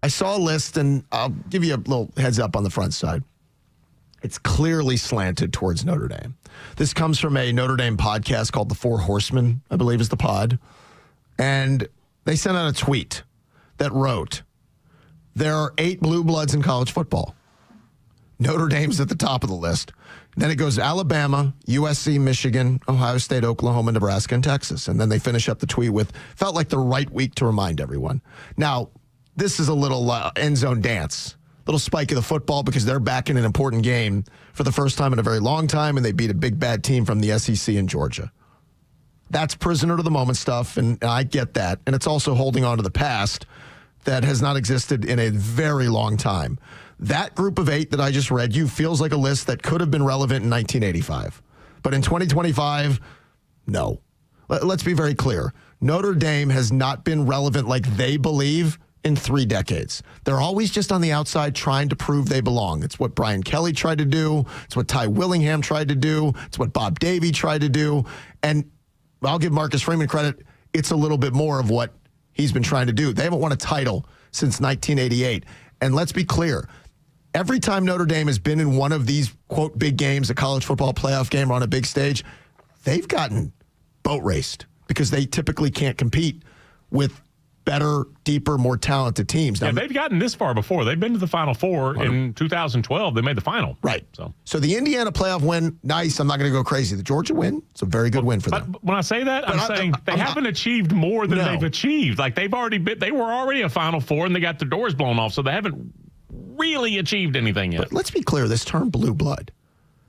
I saw a list, and I'll give you a little heads up on the front side. It's clearly slanted towards Notre Dame. This comes from a Notre Dame podcast called The Four Horsemen, I believe is the pod. And they sent out a tweet that wrote, there are 8 blue bloods in college football. Notre Dame's at the top of the list. Then it goes Alabama, USC, Michigan, Ohio State, Oklahoma, Nebraska, and Texas. And then they finish up the tweet with, felt like the right week to remind everyone. Now, this is a little end zone dance. Little spike of the football because they're back in an important game for the first time in a very long time, and they beat a big bad team from the SEC in Georgia. That's prisoner to the moment stuff, and I get that. And it's also holding on to the past that has not existed in a very long time. That group of 8 that I just read you feels like a list that could have been relevant in 1985. But in 2025, no. Let's be very clear. Notre Dame has not been relevant like they believe in 3 decades. They're always just on the outside trying to prove they belong. It's what Brian Kelly tried to do. It's what Ty Willingham tried to do. It's what Bob Davie tried to do. And I'll give Marcus Freeman credit. It's a little bit more of what he's been trying to do. They haven't won a title since 1988. And let's be clear. Every time Notre Dame has been in one of these, quote, big games, a college football playoff game or on a big stage, they've gotten boat raced because they typically can't compete with better, deeper, more talented teams. Now, they've gotten this far before. They've been to the Final Four in 2012. They made the final. Right. So the Indiana playoff win, nice. I'm not going to go crazy. The Georgia win, it's a very good win for them. But when I say that, I'm saying they haven't achieved more than they've achieved. Like they were already a Final Four and they got the doors blown off, so they haven't really achieved anything yet. But let's be clear, this term blue blood.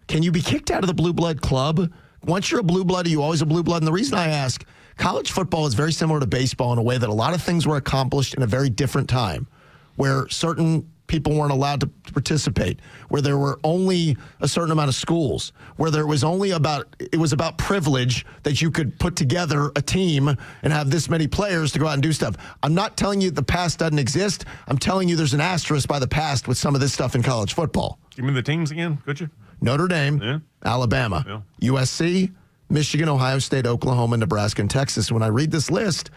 Can you be kicked out of the blue blood club? Once you're a blue blood, are you always a blue blood? And the reason I ask, college football is very similar to baseball in a way that a lot of things were accomplished in a very different time, where certain people weren't allowed to participate, where there were only a certain amount of schools, where it was about privilege that you could put together a team and have this many players to go out and do stuff. I'm not telling you the past doesn't exist. I'm telling you there's an asterisk by the past with some of this stuff in college football. Give me the teams again, could you? Notre Dame, Alabama, USC, Michigan, Ohio State, Oklahoma, Nebraska, and Texas. When I read this list,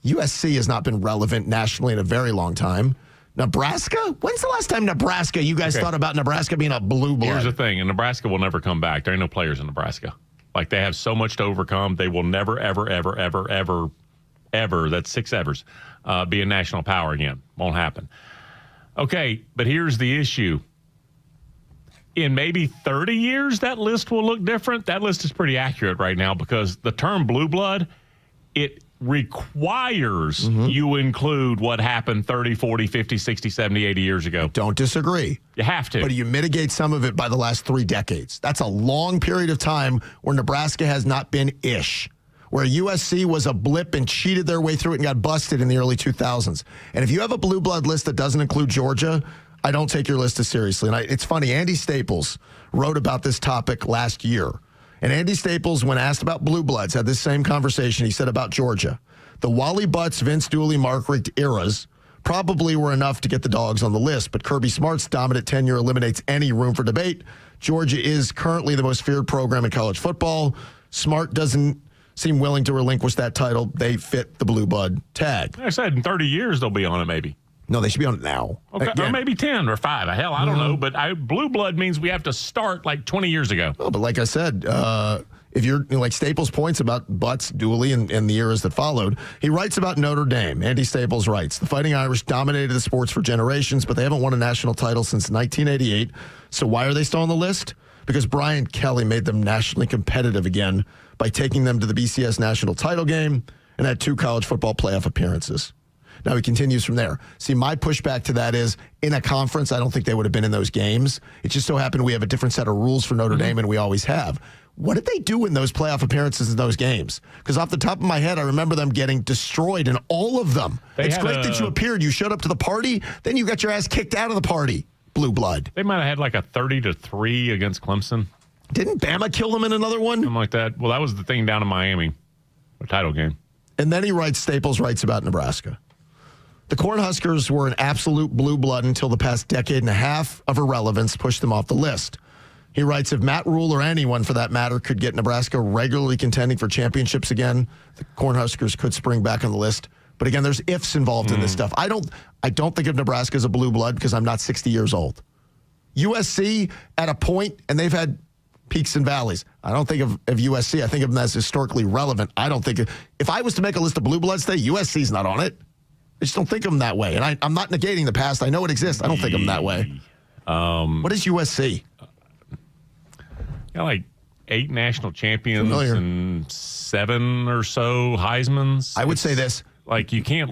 USC has not been relevant nationally in a very long time. Nebraska? When's the last time Nebraska, you guys thought about Nebraska being a blue blood? Here's the thing, and Nebraska will never come back. There ain't no players in Nebraska. Like, they have so much to overcome. They will never, ever, ever, ever, ever, ever, that's 6 evers, be a national power again. Won't happen. Okay, but here's the issue. In maybe 30 years, that list will look different. That list is pretty accurate right now because the term blue blood, it requires you include what happened 30, 40, 50, 60, 70, 80 years ago. Don't disagree. You have to. But you mitigate some of it by the last 3 decades. That's a long period of time where Nebraska has not been ish, where USC was a blip and cheated their way through it and got busted in the early 2000s. And if you have a blue blood list that doesn't include Georgia, I don't take your list as seriously. And it's funny, Andy Staples wrote about this topic last year. And Andy Staples, when asked about blue bloods, had this same conversation he said about Georgia. The Wally Butts, Vince Dooley, Mark Richt eras probably were enough to get the Dogs on the list, but Kirby Smart's dominant tenure eliminates any room for debate. Georgia is currently the most feared program in college football. Smart doesn't seem willing to relinquish that title. They fit the blue blood tag. I said in 30 years they'll be on it maybe. No, they should be on it now. Okay, or maybe 10 or 5. Hell, I don't know. But blue blood means we have to start like 20 years ago. Oh, but like I said, if you're like Staples points about Butts, Dooley, and the eras that followed, he writes about Notre Dame. Andy Staples writes, the Fighting Irish dominated the sports for generations, but they haven't won a national title since 1988. So why are they still on the list? Because Brian Kelly made them nationally competitive again by taking them to the BCS national title game and had 2 college football playoff appearances. Now he continues from there. See, my pushback to that is, in a conference, I don't think they would have been in those games. It just so happened we have a different set of rules for Notre Dame, and we always have. What did they do in those playoff appearances in those games? Because off the top of my head, I remember them getting destroyed in all of them. It's great that you appeared. You showed up to the party, then you got your ass kicked out of the party. Blue blood. They might have had like a 30-3 against Clemson. Didn't Bama kill them in another one? Something like that. Well, that was the thing down in Miami, a title game. And then Staples writes about Nebraska. The Cornhuskers were an absolute blue blood until the past decade and a half of irrelevance pushed them off the list. He writes, if Matt Rule or anyone for that matter could get Nebraska regularly contending for championships again, the Cornhuskers could spring back on the list But again, there's ifs involved in this stuff. I don't think of Nebraska as a blue blood because I'm not 60 years old. USC at a point, and they've had peaks and valleys. I don't think of USC. I think of them as historically relevant. I don't think if I was to make a list of blue bloods today, USC's not on it. I just don't think of them that way. And I'm not negating the past. I know it exists. I don't think of them that way. What is USC? Like 8 national champions and 7 or so Heismans. I would say this. Like you can't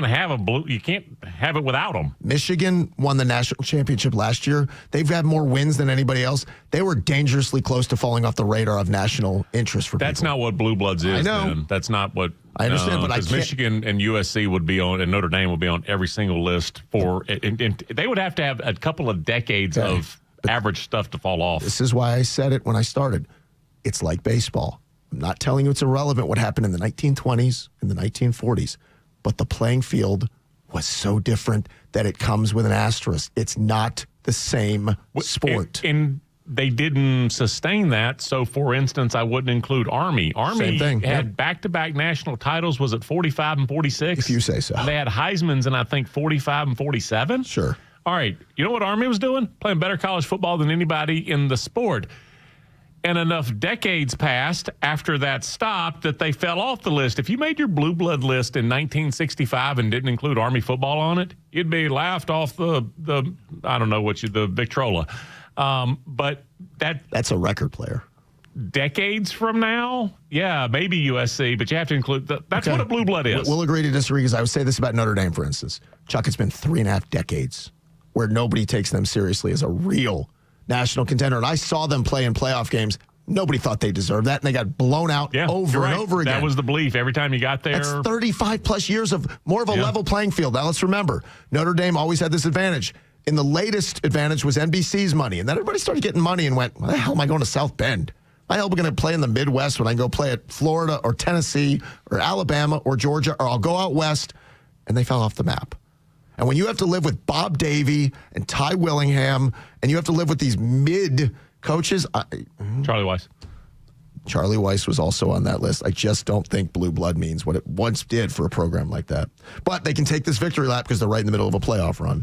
have it without them. Michigan won the national championship last year. They've had more wins than anybody else. They were dangerously close to falling off the radar of national interest for That's people. not what Blue Bloods is. I know. Man. That's not what I understand, but I because can't. Michigan and USC would be on, and Notre Dame would be on every single list for. And they would have to have a couple of decades of average stuff to fall off. This is why I said it when I started. It's like baseball. I'm not telling you it's irrelevant what happened in the 1920s and the 1940s, but the playing field was so different that it comes with an asterisk. It's not the same sport. And they didn't sustain that. So, for instance, I wouldn't include Army. Army had back-to-back national titles. Was it 45 and 46? If you say so. They had Heismans in, I think, 45 and 47. Sure. All right. You know what Army was doing? Playing better college football than anybody in the sport. And enough decades passed after that stopped that they fell off the list. If you made your blue blood list in 1965 and didn't include Army football on it, you'd be laughed off the I don't know the Victrola. But that's a record player. Decades from now, yeah, maybe USC, but you have to include that's what a blue blood is. We'll agree to disagree because I would say this about Notre Dame, for instance. Chuck, it's been 3.5 decades where nobody takes them seriously as a real national contender. And I saw them play in playoff games. Nobody thought they deserved that, and they got blown out over and over again. That was the belief every time you got there. That's 35-plus years of more of a level playing field. Now, let's remember, Notre Dame always had this advantage. In the latest advantage was NBC's money, and then everybody started getting money and went, why the hell am I going to South Bend? Why the hell am I going to play in the Midwest when I can go play at Florida or Tennessee or Alabama or Georgia, or I'll go out west? And they fell off the map. And when you have to live with Bob Davie and Ty Willingham, and you have to live with these mid coaches, Charlie Weiss. Charlie Weiss was also on that list. I just don't think blue blood means what it once did for a program like that. But they can take this victory lap because they're right in the middle of a playoff run.